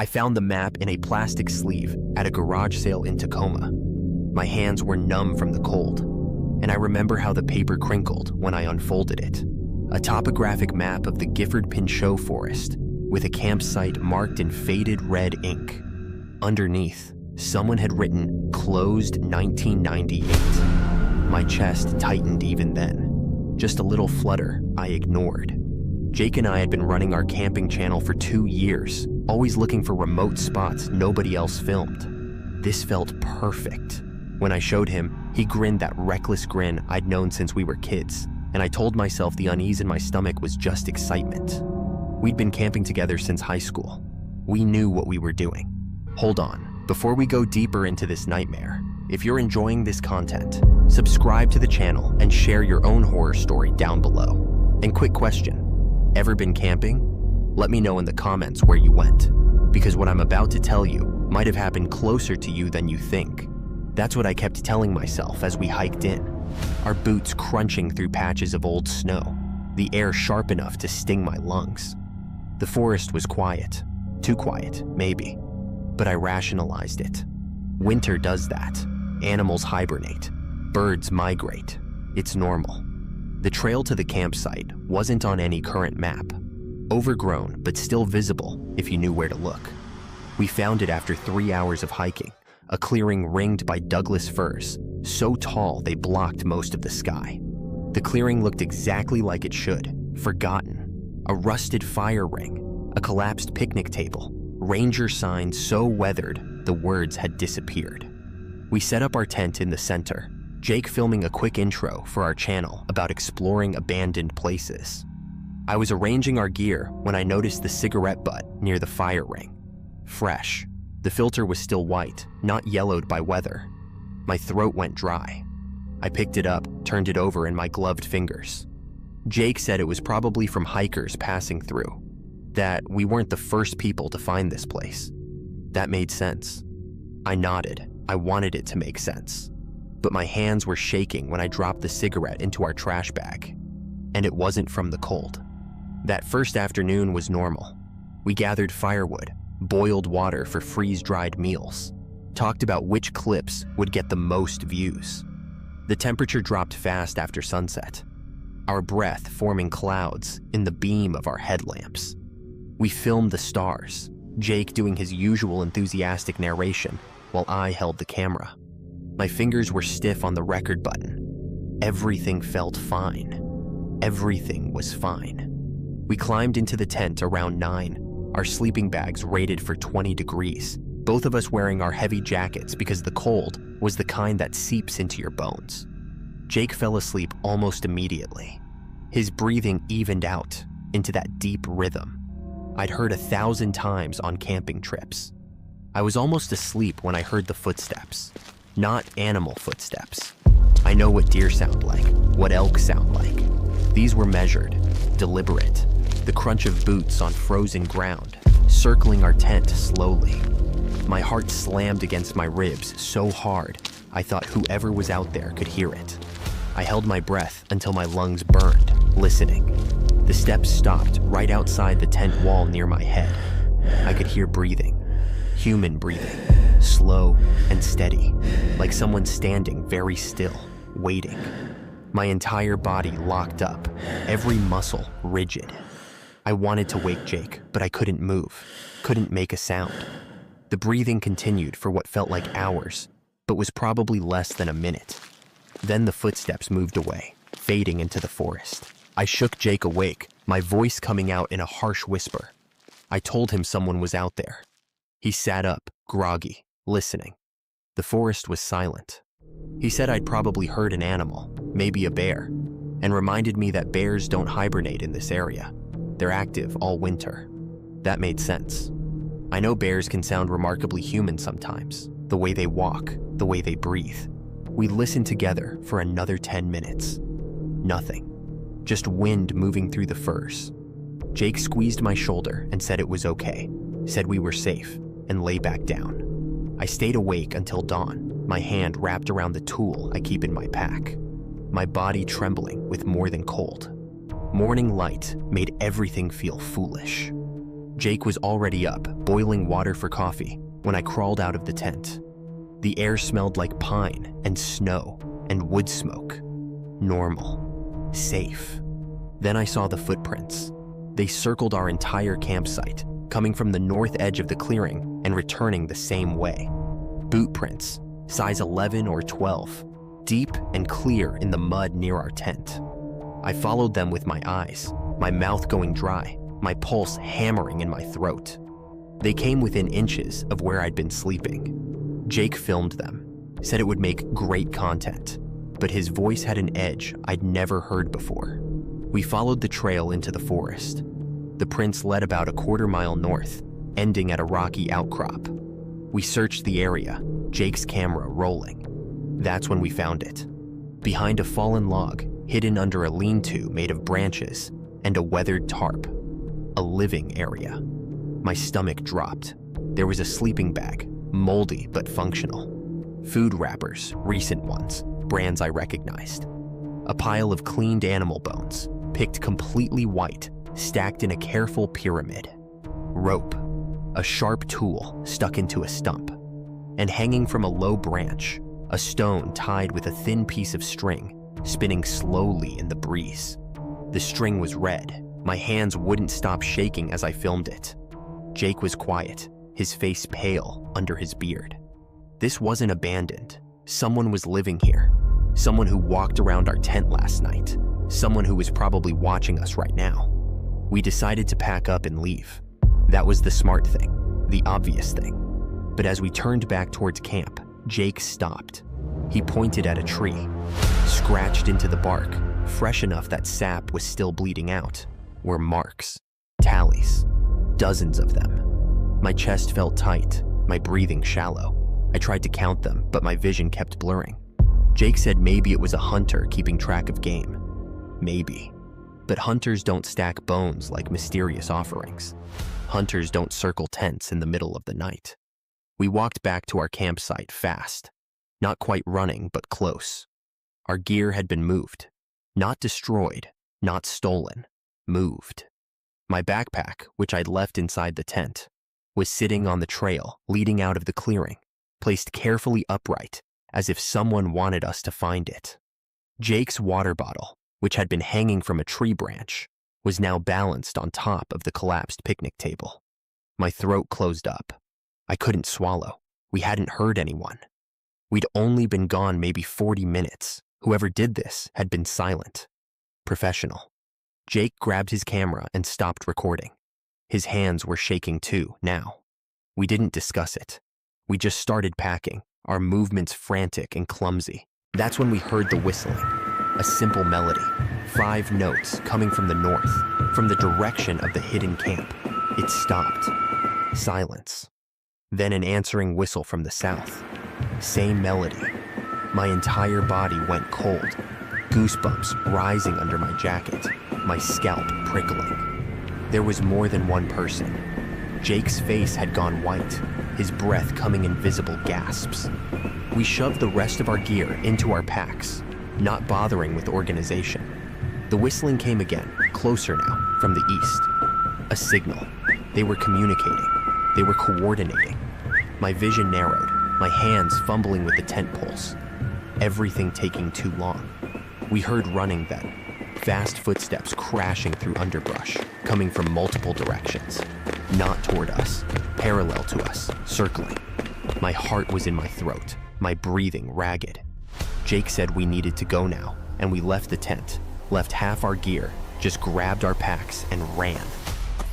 I found the map in a plastic sleeve at a garage sale in Tacoma. My hands were numb from the cold, and I remember how the paper crinkled when I unfolded it. A topographic map of the Gifford-Pinchot Forest with a campsite marked in faded red ink. Underneath, someone had written, "Closed 1998. My chest tightened even then. Just a little flutter I ignored. Jake and I had been running our camping channel for 2 years, always looking for remote spots nobody else filmed. This felt perfect. When I showed him, he grinned that reckless grin I'd known since we were kids, and I told myself the unease in my stomach was just excitement. We'd been camping together since high school. We knew what we were doing. Hold on, before we go deeper into this nightmare, if you're enjoying this content, subscribe to the channel and share your own horror story down below. And quick question, ever been camping? Let me know in the comments where you went, because what I'm about to tell you might have happened closer to you than you think. That's what I kept telling myself as we hiked in, our boots crunching through patches of old snow, the air sharp enough to sting my lungs. The forest was quiet, too quiet, maybe, but I rationalized it. Winter does that. Animals hibernate, birds migrate. It's normal. The trail to the campsite wasn't on any current map. Overgrown, but still visible if you knew where to look. We found it after 3 hours of hiking, a clearing ringed by Douglas firs, so tall they blocked most of the sky. The clearing looked exactly like it should, forgotten. A rusted fire ring, a collapsed picnic table, ranger signs so weathered the words had disappeared. We set up our tent in the center, Jake filming a quick intro for our channel about exploring abandoned places. I was arranging our gear when I noticed the cigarette butt near the fire ring. Fresh. The filter was still white, not yellowed by weather. My throat went dry. I picked it up, turned it over in my gloved fingers. Jake said it was probably from hikers passing through, that we weren't the first people to find this place. That made sense. I nodded. I wanted it to make sense. But my hands were shaking when I dropped the cigarette into our trash bag. And it wasn't from the cold. That first afternoon was normal. We gathered firewood, boiled water for freeze-dried meals, talked about which clips would get the most views. The temperature dropped fast after sunset, our breath forming clouds in the beam of our headlamps. We filmed the stars, Jake doing his usual enthusiastic narration while I held the camera. My fingers were stiff on the record button. Everything felt fine. Everything was fine. We climbed into the tent around 9, our sleeping bags rated for 20 degrees, both of us wearing our heavy jackets because the cold was the kind that seeps into your bones. Jake fell asleep almost immediately. His breathing evened out into that deep rhythm I'd heard 1,000 times on camping trips. I was almost asleep when I heard the footsteps. Not animal footsteps. I know what deer sound like, what elk sound like. These were measured, deliberate, the crunch of boots on frozen ground, circling our tent slowly. My heart slammed against my ribs so hard, I thought whoever was out there could hear it. I held my breath until my lungs burned, listening. The steps stopped right outside the tent wall near my head. I could hear breathing, human breathing, slow and steady, like someone standing very still, waiting. My entire body locked up, every muscle rigid. I wanted to wake Jake, but I couldn't move, couldn't make a sound. The breathing continued for what felt like hours, but was probably less than a minute. Then the footsteps moved away, fading into the forest. I shook Jake awake, my voice coming out in a harsh whisper. I told him someone was out there. He sat up, groggy, listening. The forest was silent. He said I'd probably heard an animal, maybe a bear, and reminded me that bears don't hibernate in this area. They're active all winter. That made sense. I know bears can sound remarkably human sometimes, the way they walk, the way they breathe. We listened together for another 10 minutes. Nothing. Just wind moving through the firs. Jake squeezed my shoulder and said it was okay, said we were safe, and lay back down. I stayed awake until dawn, my hand wrapped around the tool I keep in my pack, my body trembling with more than cold. Morning light made everything feel foolish. Jake was already up, boiling water for coffee, when I crawled out of the tent. The air smelled like pine and snow and wood smoke. Normal. Safe. Then I saw the footprints. They circled our entire campsite, coming from the north edge of the clearing and returning the same way. Boot prints, size 11 or 12, deep and clear in the mud near our tent. I followed them with my eyes, my mouth going dry, my pulse hammering in my throat. They came within inches of where I'd been sleeping. Jake filmed them, said it would make great content, but his voice had an edge I'd never heard before. We followed the trail into the forest. The prints led about a quarter-mile north, ending at a rocky outcrop. We searched the area, Jake's camera rolling. That's when we found it. Behind a fallen log, hidden under a lean-to made of branches and a weathered tarp. A living area. My stomach dropped. There was a sleeping bag, moldy but functional. Food wrappers, recent ones, brands I recognized. A pile of cleaned animal bones, picked completely white, stacked in a careful pyramid. Rope, a sharp tool stuck into a stump. And hanging from a low branch, a stone tied with a thin piece of string, spinning slowly in the breeze. The string was red. My hands wouldn't stop shaking as I filmed it. Jake was quiet, his face pale under his beard. This wasn't abandoned. Someone was living here. Someone who walked around our tent last night. Someone who was probably watching us right now. We decided to pack up and leave. That was the smart thing, the obvious thing. But as we turned back towards camp, Jake stopped. He pointed at a tree, scratched into the bark, fresh enough that sap was still bleeding out. Were marks, tallies, dozens of them. My chest felt tight, my breathing shallow. I tried to count them, but my vision kept blurring. Jake said maybe it was a hunter keeping track of game. Maybe. But hunters don't stack bones like mysterious offerings. Hunters don't circle tents in the middle of the night. We walked back to our campsite fast. Not quite running, but close. Our gear had been moved. Not destroyed, not stolen. Moved. My backpack, which I'd left inside the tent, was sitting on the trail leading out of the clearing, placed carefully upright, as if someone wanted us to find it. Jake's water bottle, which had been hanging from a tree branch, was now balanced on top of the collapsed picnic table. My throat closed up. I couldn't swallow. We hadn't heard anyone. We'd only been gone maybe 40 minutes. Whoever did this had been silent. Professional. Jake grabbed his camera and stopped recording. His hands were shaking too, now. We didn't discuss it. We just started packing, our movements frantic and clumsy. That's when we heard the whistling. A simple melody, 5 notes coming from the north, from the direction of the hidden camp. It stopped. Silence. Then an answering whistle from the south. Same melody. My entire body went cold, goosebumps rising under my jacket, my scalp prickling. There was more than one person. Jake's face had gone white, his breath coming in visible gasps. We shoved the rest of our gear into our packs, not bothering with organization. The whistling came again, closer now, from the east. A signal. They were communicating. They were coordinating. My vision narrowed, my hands fumbling with the tent poles. Everything taking too long. We heard running then, fast footsteps crashing through underbrush, coming from multiple directions. Not toward us, parallel to us, circling. My heart was in my throat, my breathing ragged. Jake said we needed to go now, and we left the tent, left half our gear, just grabbed our packs and ran.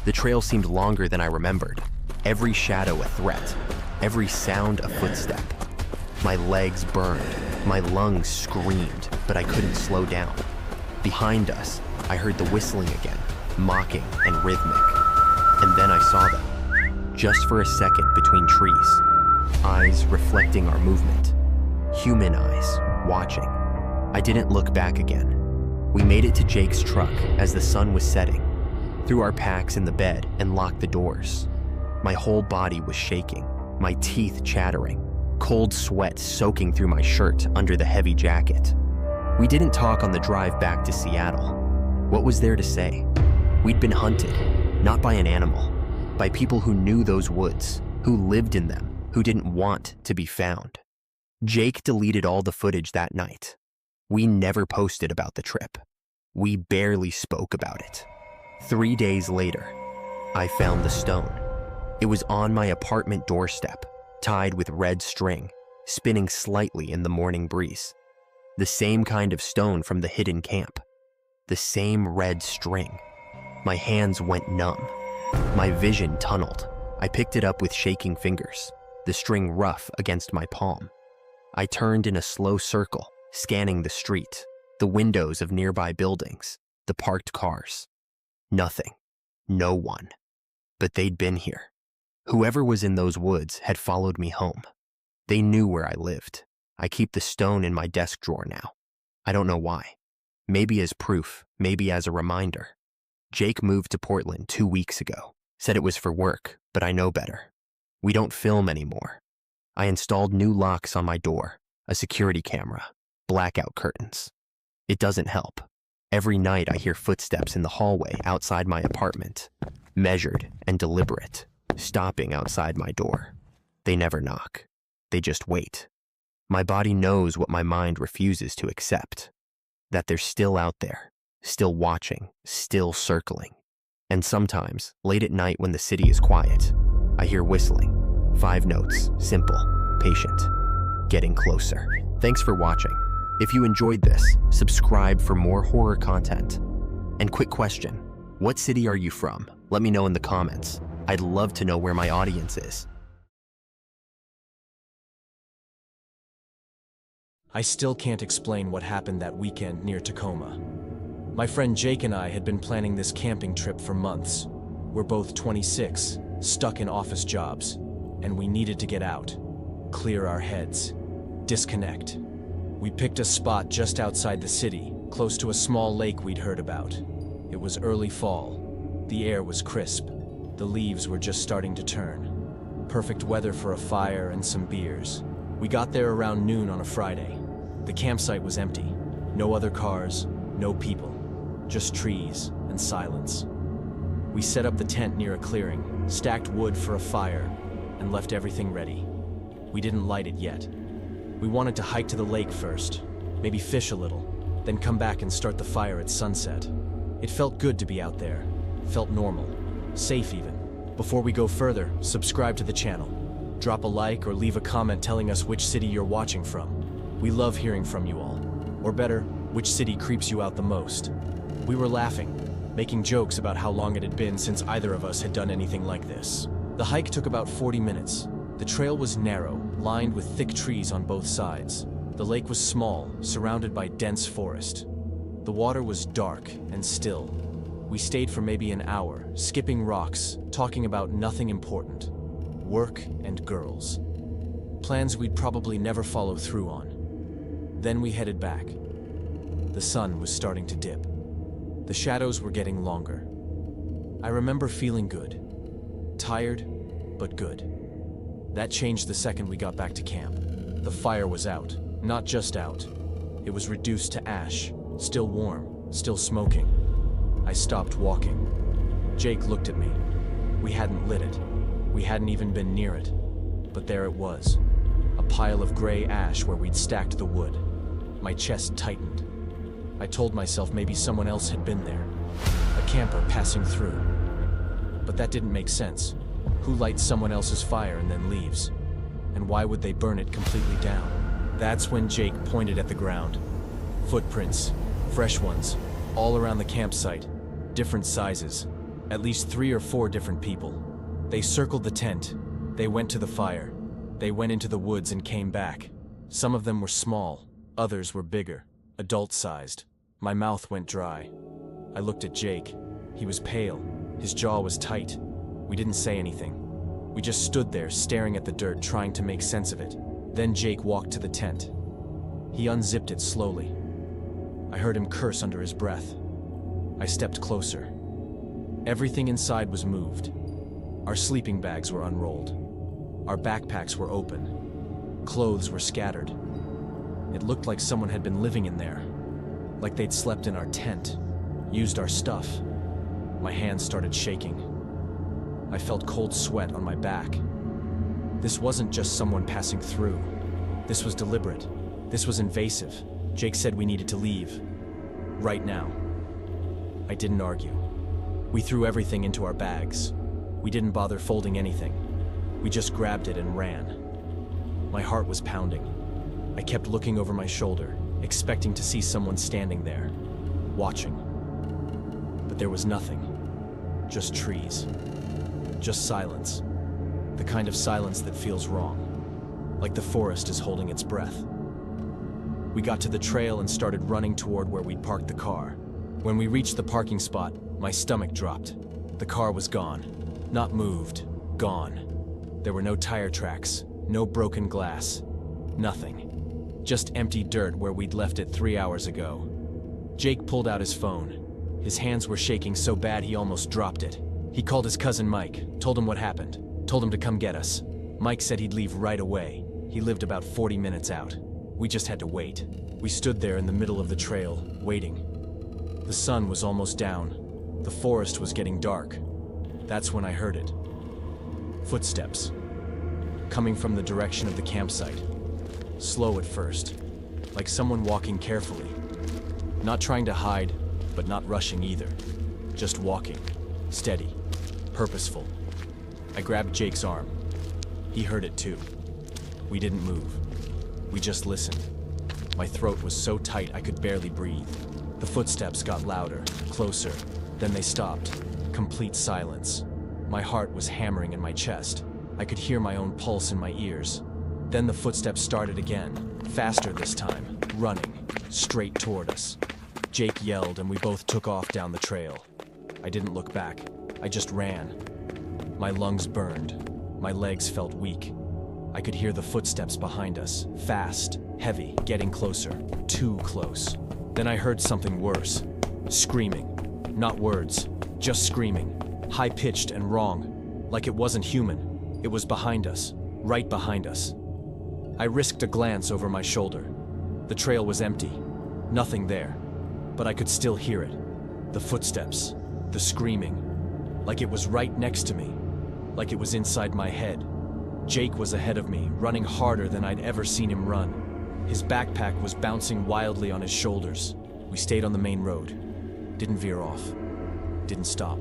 The trail seemed longer than I remembered. Every shadow a threat, every sound a footstep. My legs burned, my lungs screamed, but I couldn't slow down. Behind us, I heard the whistling again, mocking and rhythmic. And then I saw them, just for a second between trees, eyes reflecting our movement. Human eyes, watching. I didn't look back again. We made it to Jake's truck as the sun was setting, threw our packs in the bed and locked the doors. My whole body was shaking, my teeth chattering, cold sweat soaking through my shirt under the heavy jacket. We didn't talk on the drive back to Seattle. What was there to say? We'd been hunted, not by an animal, by people who knew those woods, who lived in them, who didn't want to be found. Jake deleted all the footage that night. We never posted about the trip. We barely spoke about it. 3 days later, I found the stone. It was on my apartment doorstep, tied with red string, spinning slightly in the morning breeze. The same kind of stone from the hidden camp. The same red string. My hands went numb. My vision tunneled. I picked it up with shaking fingers, the string rough against my palm. I turned in a slow circle, scanning the street, the windows of nearby buildings, the parked cars. Nothing. No one. But they'd been here. Whoever was in those woods had followed me home. They knew where I lived. I keep the stone in my desk drawer now. I don't know why. Maybe as proof, maybe as a reminder. Jake moved to Portland 2 weeks ago. Said it was for work, but I know better. We don't film anymore. I installed new locks on my door, a security camera, blackout curtains. It doesn't help. Every night I hear footsteps in the hallway outside my apartment, measured and deliberate, stopping outside my door. They never knock. They just wait. My body knows what my mind refuses to accept, that they're still out there, still watching, still circling. And sometimes, late at night when the city is quiet, I hear whistling. 5 notes, simple, patient, getting closer. Thanks for watching. If you enjoyed this, subscribe for more horror content. And quick question, what city are you from? Let me know in the comments. I'd love to know where my audience is. I still can't explain what happened that weekend near Tacoma. My friend Jake and I had been planning this camping trip for months. We're both 26, stuck in office jobs, and we needed to get out, clear our heads, disconnect. We picked a spot just outside the city, close to a small lake we'd heard about. It was early fall. The air was crisp. The leaves were just starting to turn. Perfect weather for a fire and some beers. We got there around noon on a Friday. The campsite was empty. No other cars, no people, just trees and silence. We set up the tent near a clearing, stacked wood for a fire, and left everything ready. We didn't light it yet. We wanted to hike to the lake first, maybe fish a little, then come back and start the fire at sunset. It felt good to be out there, felt normal, safe even. Before we go further, subscribe to the channel. Drop a like or leave a comment telling us which city you're watching from. We love hearing from you all. Or better, which city creeps you out the most. We were laughing, making jokes about how long it had been since either of us had done anything like this. The hike took about 40 minutes. The trail was narrow, lined with thick trees on both sides. The lake was small, surrounded by dense forest. The water was dark and still. We stayed for maybe an hour, skipping rocks, talking about nothing important. Work and girls. Plans we'd probably never follow through on. Then we headed back. The sun was starting to dip. The shadows were getting longer. I remember feeling good. Tired, but good. That changed the second we got back to camp. The fire was out. Not just out. It was reduced to ash, still warm, still smoking. I stopped walking. Jake looked at me. We hadn't lit it. We hadn't even been near it. But there it was. A pile of gray ash where we'd stacked the wood. My chest tightened. I told myself maybe someone else had been there. A camper passing through. But that didn't make sense. Who lights someone else's fire and then leaves? And why would they burn it completely down? That's when Jake pointed at the ground. Footprints, fresh ones, all around the campsite, different sizes, at least 3 or 4 different people. They circled the tent, they went to the fire, they went into the woods and came back. Some of them were small, others were bigger, adult-sized. My mouth went dry. I looked at Jake. He was pale, his jaw was tight. We didn't say anything. We just stood there staring at the dirt, trying to make sense of it. Then Jake walked to the tent. He unzipped it slowly. I heard him curse under his breath. I stepped closer. Everything inside was moved. Our sleeping bags were unrolled. Our backpacks were open. Clothes were scattered. It looked like someone had been living in there. Like they'd slept in our tent, used our stuff. My hands started shaking. I felt cold sweat on my back. This wasn't just someone passing through. This was deliberate. This was invasive. Jake said we needed to leave. Right now. I didn't argue. We threw everything into our bags. We didn't bother folding anything. We just grabbed it and ran. My heart was pounding. I kept looking over my shoulder, expecting to see someone standing there, watching. But there was nothing. Just trees. Just silence. The kind of silence that feels wrong. Like the forest is holding its breath. We got to the trail and started running toward where we'd parked the car. When we reached the parking spot, my stomach dropped. The car was gone. Not moved. Gone. There were no tire tracks. No broken glass. Nothing. Just empty dirt where we'd left it 3 hours ago. Jake pulled out his phone. His hands were shaking so bad he almost dropped it. He called his cousin Mike, told him what happened, told him to come get us. Mike said he'd leave right away. He lived about 40 minutes out. We just had to wait. We stood there in the middle of the trail, waiting. The sun was almost down. The forest was getting dark. That's when I heard it. Footsteps. Coming from the direction of the campsite. Slow at first, like someone walking carefully. Not trying to hide, but not rushing either. Just walking. Steady. Purposeful. I grabbed Jake's arm. He heard it too. We didn't move. We just listened. My throat was so tight I could barely breathe. The footsteps got louder, closer. Then they stopped. Complete silence. My heart was hammering in my chest. I could hear my own pulse in my ears. Then the footsteps started again, faster this time, running, straight toward us. Jake yelled and we both took off down the trail. I didn't look back. I just ran. My lungs burned. My legs felt weak. I could hear the footsteps behind us, fast, heavy, getting closer, too close. Then I heard something worse. Screaming. Not words, just screaming. High-pitched and wrong, like it wasn't human. It was behind us, right behind us. I risked a glance over my shoulder. The trail was empty. Nothing there. But I could still hear it. The footsteps. The screaming. Like it was right next to me. Like it was inside my head. Jake was ahead of me, running harder than I'd ever seen him run. His backpack was bouncing wildly on his shoulders. We stayed on the main road. Didn't veer off. Didn't stop.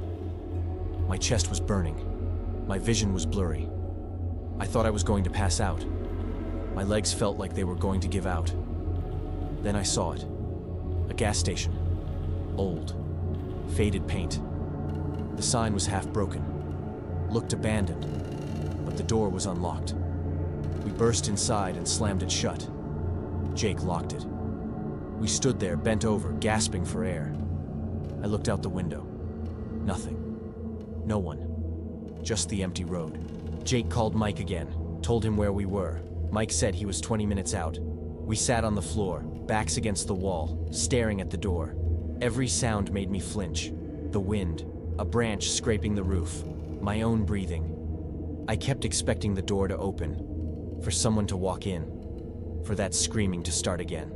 My chest was burning. My vision was blurry. I thought I was going to pass out. My legs felt like they were going to give out. Then I saw it. A gas station. Old. Faded paint. The sign was half broken. Looked abandoned. But the door was unlocked. We burst inside and slammed it shut. Jake locked it. We stood there, bent over, gasping for air. I looked out the window. Nothing. No one. Just the empty road. Jake called Mike again, told him where we were. Mike said he was 20 minutes out. We sat on the floor, backs against the wall, staring at the door. Every sound made me flinch. The wind, a branch scraping the roof, my own breathing. I kept expecting the door to open, for someone to walk in, for that screaming to start again.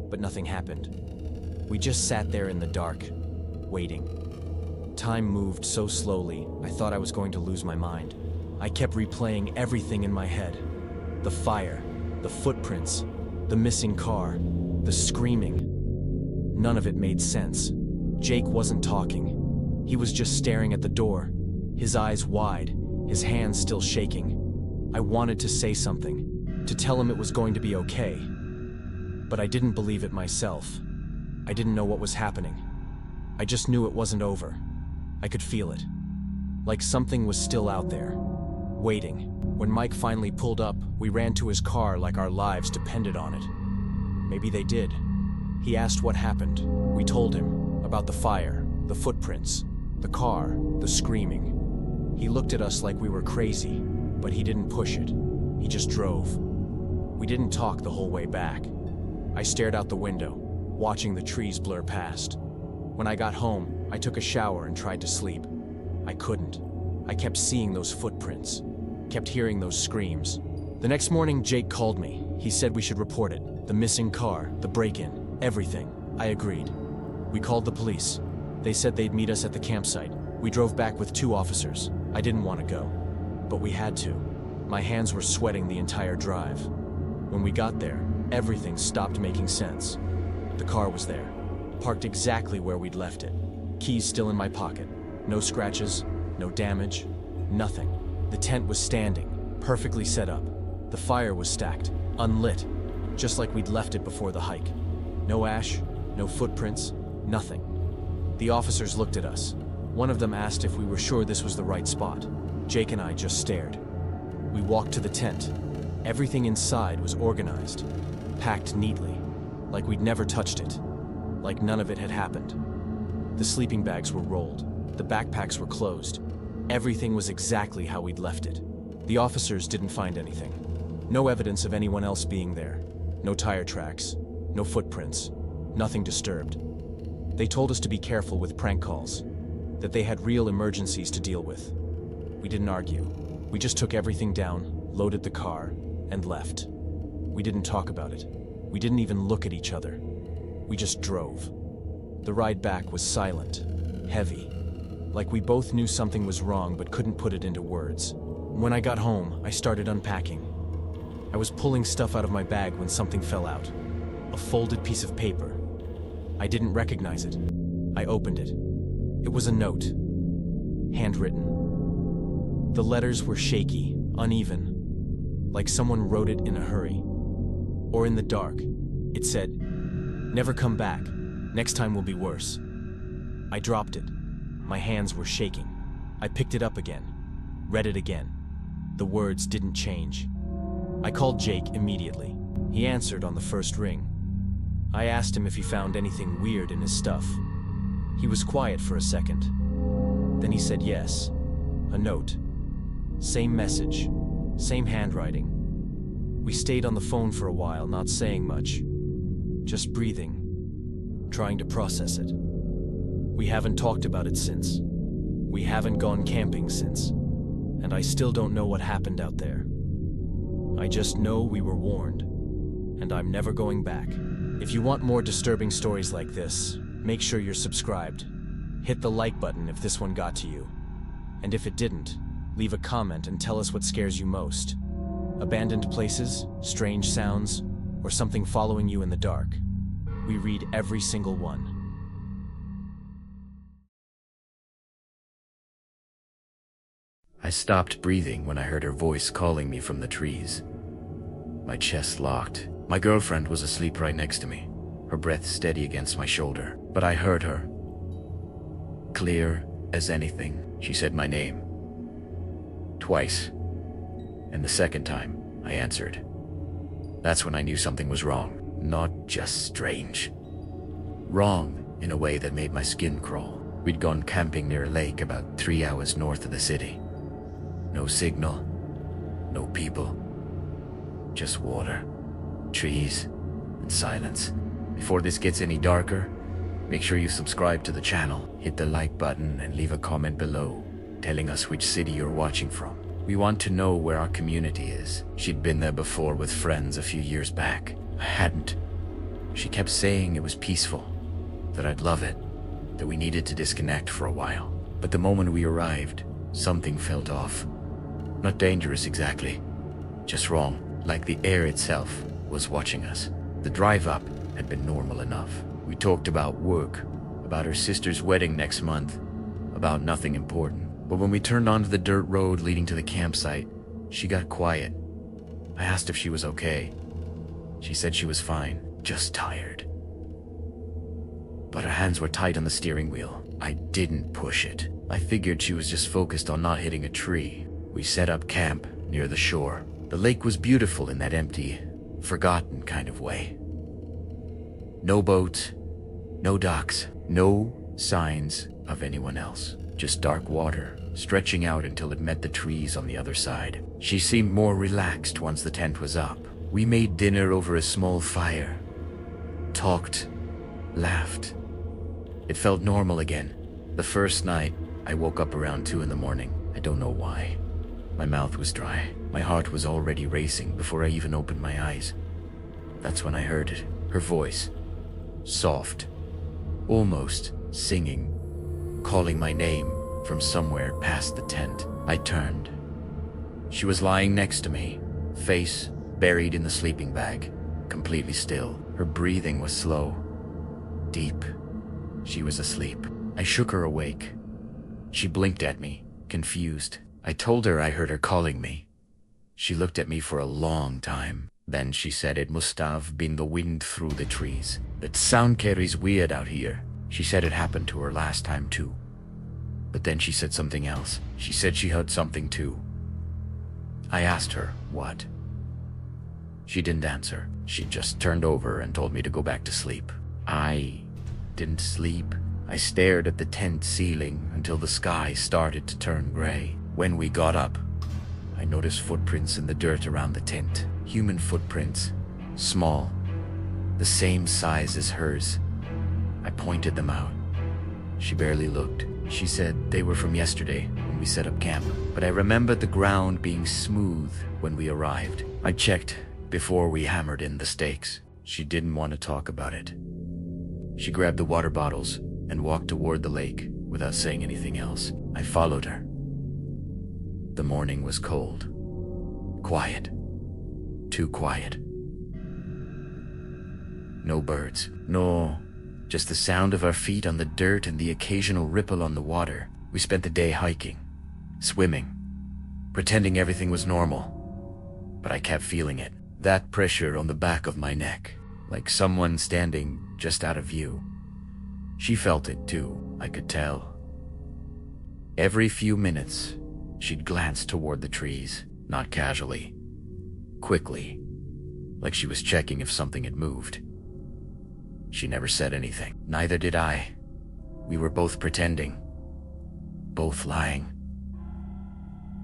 But nothing happened. We just sat there in the dark, waiting. Time moved so slowly, I thought I was going to lose my mind. I kept replaying everything in my head. The fire, the footprints, the missing car, the screaming. None of it made sense. Jake wasn't talking. He was just staring at the door, his eyes wide, his hands still shaking. I wanted to say something, to tell him it was going to be okay. But I didn't believe it myself. I didn't know what was happening. I just knew it wasn't over. I could feel it. Like something was still out there, waiting. When Mike finally pulled up, we ran to his car like our lives depended on it. Maybe they did. He asked what happened. We told him about the fire, the footprints, the car, the screaming. He looked at us like we were crazy, but he didn't push it. He just drove. We didn't talk the whole way back. I stared out the window, watching the trees blur past. When I got home, I took a shower and tried to sleep. I couldn't. I kept seeing those footprints, kept hearing those screams. The next morning, Jake called me. He said we should report it. The missing car, the break-in, everything. I agreed. We called the police. They said they'd meet us at the campsite. We drove back with 2 officers. I didn't want to go, but we had to. My hands were sweating the entire drive. When we got there, everything stopped making sense. The car was there, parked exactly where we'd left it. Keys still in my pocket. No scratches, no damage, nothing. The tent was standing, perfectly set up. The fire was stacked, unlit, just like we'd left it before the hike. No ash, no footprints, nothing. The officers looked at us. One of them asked if we were sure this was the right spot. Jake and I just stared. We walked to the tent. Everything inside was organized, packed neatly, like we'd never touched it, like none of it had happened. The sleeping bags were rolled, the backpacks were closed. Everything was exactly how we'd left it. The officers didn't find anything. No evidence of anyone else being there. No tire tracks, no footprints, nothing disturbed. They told us to be careful with prank calls, that they had real emergencies to deal with. We didn't argue. We just took everything down, loaded the car, and left. We didn't talk about it. We didn't even look at each other. We just drove. The ride back was silent, heavy, like we both knew something was wrong but couldn't put it into words. When I got home, I started unpacking. I was pulling stuff out of my bag when something fell out. A folded piece of paper. I didn't recognize it. I opened it. It was a note. Handwritten. The letters were shaky, uneven, like someone wrote it in a hurry. Or in the dark. It said, "Never come back. Next time will be worse." I dropped it. My hands were shaking. I picked it up again. Read it again. The words didn't change. I called Jake immediately. He answered on the first ring. I asked him if he found anything weird in his stuff. He was quiet for a second. Then he said yes. A note. Same message. Same handwriting. We stayed on the phone for a while, not saying much. Just breathing. Trying to process it. We haven't talked about it since. We haven't gone camping since. And I still don't know what happened out there. I just know we were warned. And I'm never going back. If you want more disturbing stories like this, make sure you're subscribed. Hit the like button if this one got to you. And if it didn't, leave a comment and tell us what scares you most. Abandoned places, strange sounds, or something following you in the dark. We read every single one. I stopped breathing when I heard her voice calling me from the trees. My chest locked. My girlfriend was asleep right next to me, her breath steady against my shoulder. But I heard her. Clear as anything, she said my name. Twice. And the second time, I answered. That's when I knew something was wrong. Not just strange. Wrong in a way that made my skin crawl. We'd gone camping near a lake about 3 hours north of the city. No signal, no people, just water, trees, and silence. Before this gets any darker, make sure you subscribe to the channel, hit the like button, and leave a comment below telling us which city you're watching from. We want to know where our community is. She'd been there before with friends a few years back. I hadn't. She kept saying it was peaceful, that I'd love it, that we needed to disconnect for a while. But the moment we arrived, something felt off. Not dangerous exactly, just wrong, like the air itself was watching us. The drive up had been normal enough. We talked about work, about her sister's wedding next month, about nothing important. But when we turned onto the dirt road leading to the campsite, she got quiet. I asked if she was okay. She said she was fine, just tired. But her hands were tight on the steering wheel. I didn't push it. I figured she was just focused on not hitting a tree. We set up camp near the shore. The lake was beautiful in that empty, forgotten kind of way. No boats, no docks, no signs of anyone else. Just dark water, stretching out until it met the trees on the other side. She seemed more relaxed once the tent was up. We made dinner over a small fire. Talked, laughed. It felt normal again. The first night, I woke up around 2 in the morning. I don't know why. My mouth was dry. My heart was already racing before I even opened my eyes. That's when I heard it. Her voice. Soft. Almost singing. Calling my name. from somewhere past the tent. I turned. She was lying next to me, face buried in the sleeping bag, completely still. Her breathing was slow, deep. She was asleep. I shook her awake. She blinked at me, confused. I told her I heard her calling me. She looked at me for a long time. Then she said it must have been the wind through the trees. That sound carries weird out here. She said it happened to her last time too. But then she said something else. She said she heard something too. I asked her, what? She didn't answer. She just turned over and told me to go back to sleep. I didn't sleep. I stared at the tent ceiling until the sky started to turn gray. When we got up, I noticed footprints in the dirt around the tent. Human footprints, small, the same size as hers. I pointed them out. She barely looked. She said they were from yesterday when we set up camp, but I remembered the ground being smooth when we arrived. I checked before we hammered in the stakes. She didn't want to talk about it. She grabbed the water bottles and walked toward the lake without saying anything else. I followed her. The morning was cold, quiet, too quiet. No birds, no, just the sound of our feet on the dirt and the occasional ripple on the water. We spent the day hiking, swimming, pretending everything was normal. But I kept feeling it, that pressure on the back of my neck, like someone standing just out of view. She felt it too, I could tell. Every few minutes, she'd glance toward the trees, not casually, quickly, like she was checking if something had moved. She never said anything. Neither did I. We were both pretending, both lying.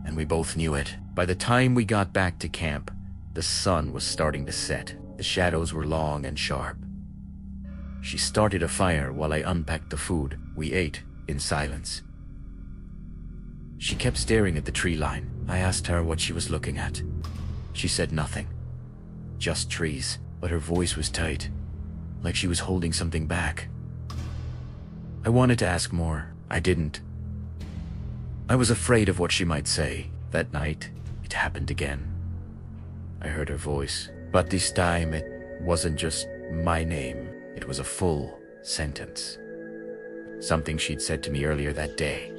And we both knew it. By the time we got back to camp, the sun was starting to set. The shadows were long and sharp. She started a fire while I unpacked the food. We ate in silence. She kept staring at the tree line. I asked her what she was looking at. She said nothing. Just trees, but her voice was tight, like she was holding something back. I wanted to ask more. I didn't. I was afraid of what she might say. That night, it happened again. I heard her voice, but this time it wasn't just my name. It was a full sentence. Something she'd said to me earlier that day.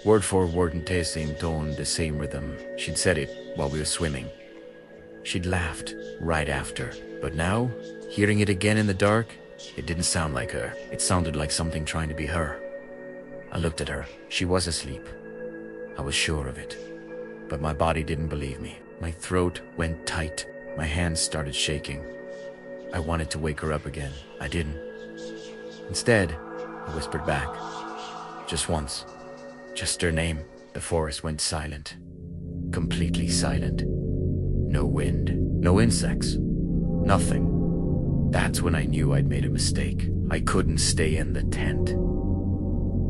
Word for word in the same tone, the same rhythm. She'd said it while we were swimming. She'd laughed right after. But now, hearing it again in the dark, it didn't sound like her. It sounded like something trying to be her. I looked at her. She was asleep. I was sure of it. But my body didn't believe me. My throat went tight. My hands started shaking. I wanted to wake her up again. I didn't. Instead, I whispered back. Just once. Just her name. The forest went silent. Completely silent. No wind. No insects. Nothing. That's when I knew I'd made a mistake. I couldn't stay in the tent.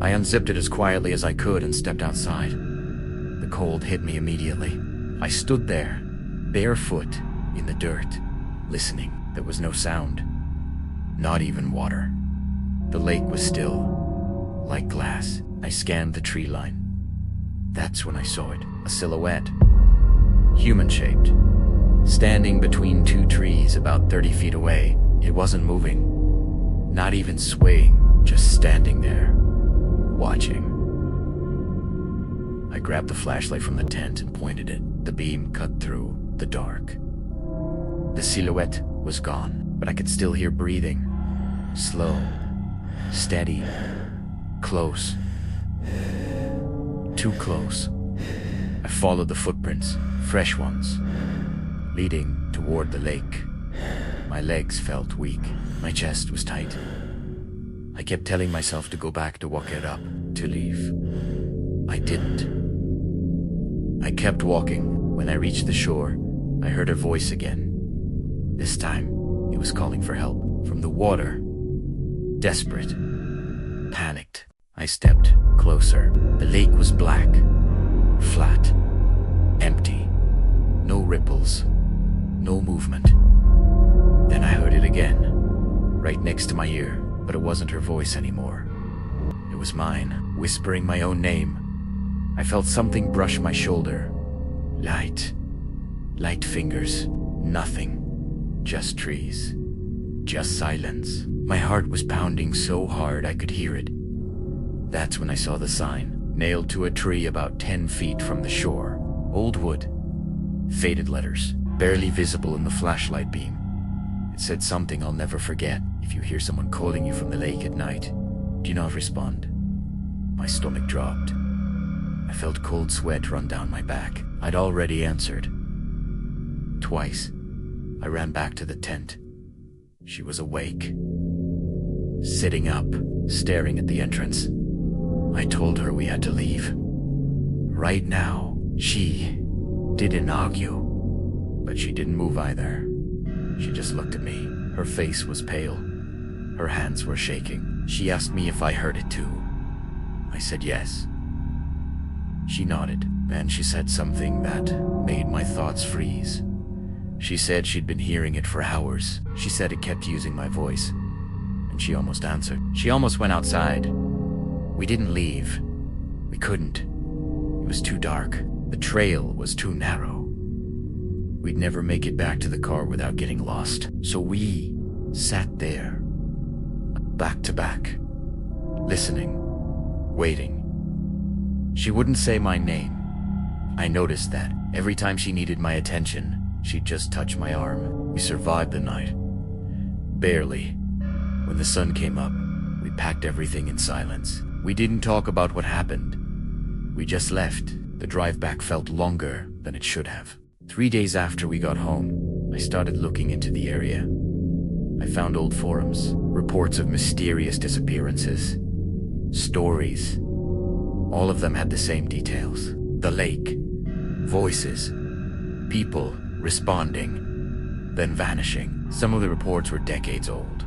I unzipped it as quietly as I could and stepped outside. The cold hit me immediately. I stood there, barefoot, in the dirt, listening. There was no sound. Not even water. The lake was still, like glass. I scanned the tree line. That's when I saw it. A silhouette. Human-shaped. Standing between two trees about 30 feet away. It wasn't moving. Not even swaying. Just standing there. Watching. I grabbed the flashlight from the tent and pointed it. The beam cut through the dark. The silhouette was gone, but I could still hear breathing. Slow. Steady. Close. Too close. I followed the footprints, fresh ones, leading toward the lake. My legs felt weak. My chest was tight. I kept telling myself to go back to walk it up, to leave. I didn't. I kept walking. When I reached the shore, I heard her voice again. This time, it was calling for help. From the water. Desperate. Panicked. I stepped closer. The lake was black. Flat. Empty. No ripples. No movement. Then I heard it again. Right next to my ear. But it wasn't her voice anymore. It was mine, whispering my own name. I felt something brush my shoulder. Light fingers. Nothing. Just trees. Just silence. My heart was pounding so hard I could hear it. That's when I saw the sign, nailed to a tree about 10 feet from the shore. Old wood. Faded letters, barely visible in the flashlight beam. It said something I'll never forget. If you hear someone calling you from the lake at night, do not respond. My stomach dropped. I felt cold sweat run down my back. I'd already answered. Twice. I ran back to the tent. She was awake. Sitting up, staring at the entrance. I told her we had to leave. Right now. She didn't argue, but she didn't move either. She just looked at me. Her face was pale. Her hands were shaking. She asked me if I heard it too. I said yes. She nodded. Then she said something that made my thoughts freeze. She said she'd been hearing it for hours. She said it kept using my voice. And she almost answered. She almost went outside. We didn't leave. We couldn't. It was too dark. The trail was too narrow. We'd never make it back to the car without getting lost. So we sat there, back to back, listening, waiting. She wouldn't say my name. I noticed that every time she needed my attention, she'd just touch my arm. We survived the night. Barely. When the sun came up, we packed everything in silence. We didn't talk about what happened. We just left. The drive back felt longer than it should have. 3 days after we got home, I started looking into the area. I found old forums, reports of mysterious disappearances, stories. All of them had the same details. The lake, voices, people responding, then vanishing. Some of the reports were decades old.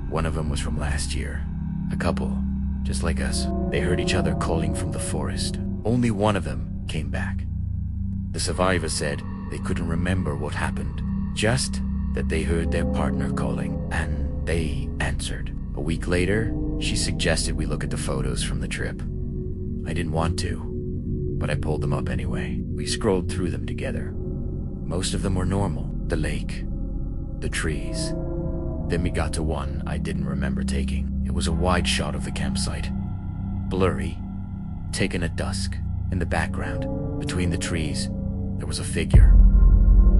One of them was from last year. A couple, just like us, they heard each other calling from the forest. Only one of them came back. The survivor said they couldn't remember what happened, just that they heard their partner calling, and they answered. A week later, she suggested we look at the photos from the trip. I didn't want to, but I pulled them up anyway. We scrolled through them together. Most of them were normal. The lake, the trees. Then we got to one I didn't remember taking. It was a wide shot of the campsite. Blurry, taken at dusk. In the background, between the trees, there was a figure,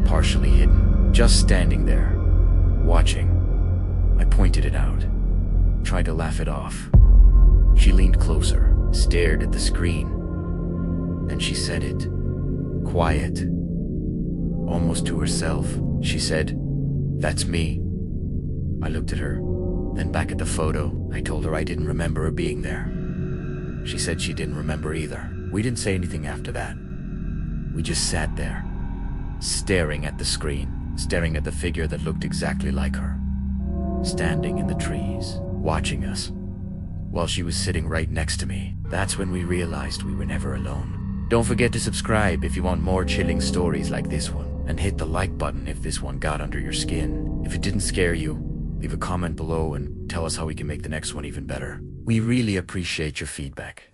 partially hidden, just standing there, watching. I pointed it out, tried to laugh it off. She leaned closer, stared at the screen. Then she said it, quiet, almost to herself. She said, "That's me." I looked at her, then back at the photo. I told her I didn't remember her being there. She said she didn't remember either. We didn't say anything after that. We just sat there, staring at the screen, staring at the figure that looked exactly like her, standing in the trees, watching us, while she was sitting right next to me. That's when we realized we were never alone. Don't forget to subscribe if you want more chilling stories like this one, and hit the like button if this one got under your skin. If it didn't scare you, leave a comment below and tell us how we can make the next one even better. We really appreciate your feedback.